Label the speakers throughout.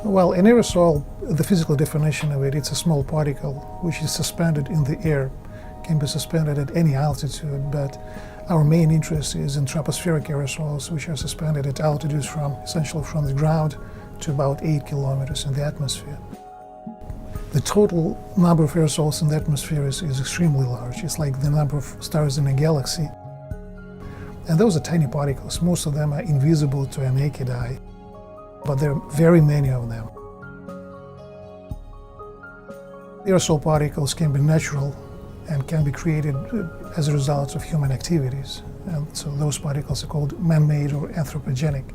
Speaker 1: Well, an aerosol, the physical definition of it, it's a small particle which is suspended in the air, can be suspended at any altitude, but our main interest is in tropospheric aerosols, which are suspended at altitudes essentially from the ground to about 8 kilometers in the atmosphere. The total number of aerosols in the atmosphere is extremely large. It's like the number of stars in a galaxy. And those are tiny particles. Most of them are invisible to a naked eye, but there are very many of them. Aerosol particles can be natural and can be created as a result of human activities. And so those particles are called man-made or anthropogenic.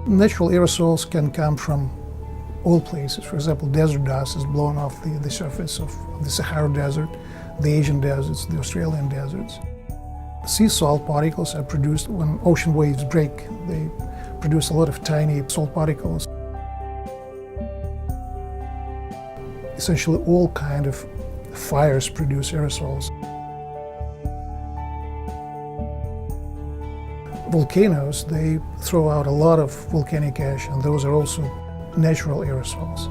Speaker 1: Natural aerosols can come from all places. For example, desert dust is blown off the surface of the Sahara Desert, the Asian deserts, the Australian deserts. Sea salt particles are produced when ocean waves break. They produce a lot of tiny salt particles. Essentially all kinds of fires produce aerosols. Volcanoes, they throw out a lot of volcanic ash, and those are also natural aerosols.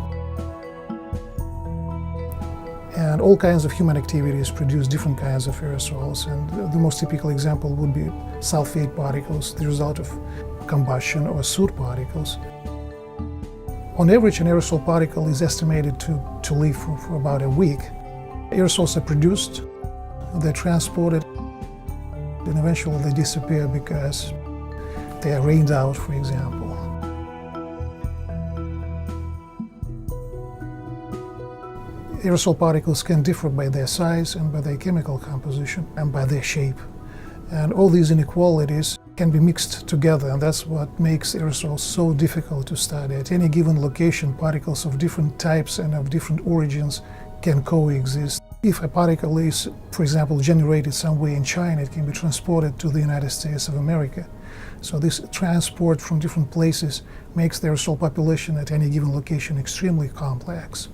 Speaker 1: And all kinds of human activities produce different kinds of aerosols, and the most typical example would be sulfate particles, the result of combustion, or soot particles. On average, an aerosol particle is estimated to live for about a week. Aerosols are produced, they're transported, and eventually they disappear because they are rained out, for example. Aerosol particles can differ by their size and by their chemical composition and by their shape. And all these inequalities can be mixed together, and that's what makes aerosols so difficult to study. At any given location, particles of different types and of different origins can coexist. If a particle is, for example, generated somewhere in China, it can be transported to the United States of America. So this transport from different places makes the aerosol population at any given location extremely complex.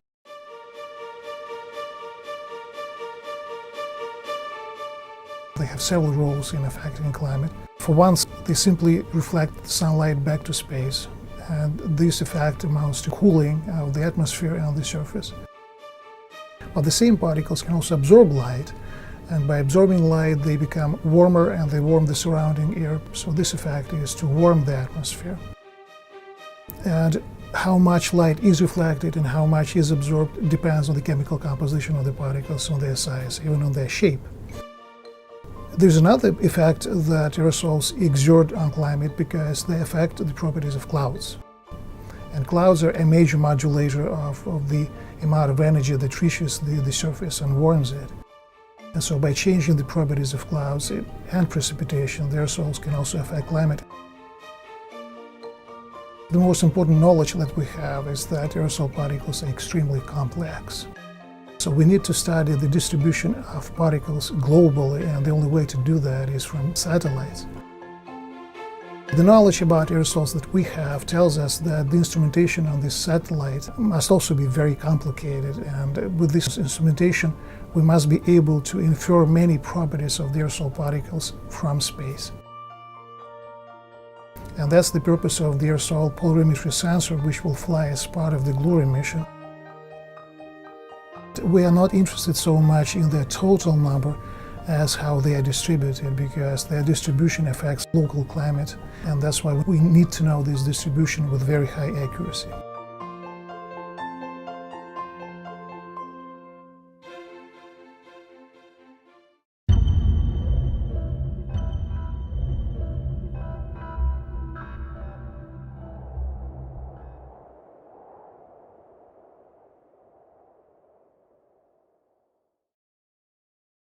Speaker 1: They have several roles in affecting climate. For one, they simply reflect sunlight back to space, and this effect amounts to cooling of the atmosphere and the surface. But the same particles can also absorb light, and by absorbing light they become warmer and they warm the surrounding air, so this effect is to warm the atmosphere. And how much light is reflected and how much is absorbed depends on the chemical composition of the particles, on their size, even on their shape. There's another effect that aerosols exert on climate because they affect the properties of clouds. And clouds are a major modulator of the amount of energy that reaches the surface and warms it. And so by changing the properties of clouds and precipitation, the aerosols can also affect climate. The most important knowledge that we have is that aerosol particles are extremely complex. So we need to study the distribution of particles globally, and the only way to do that is from satellites. The knowledge about aerosols that we have tells us that the instrumentation on this satellite must also be very complicated, and with this instrumentation we must be able to infer many properties of the aerosol particles from space. And that's the purpose of the aerosol polarimetry sensor, which will fly as part of the GLORY mission. We are not interested so much in their total number as how they are distributed, because their distribution affects local climate, and that's why we need to know this distribution with very high accuracy.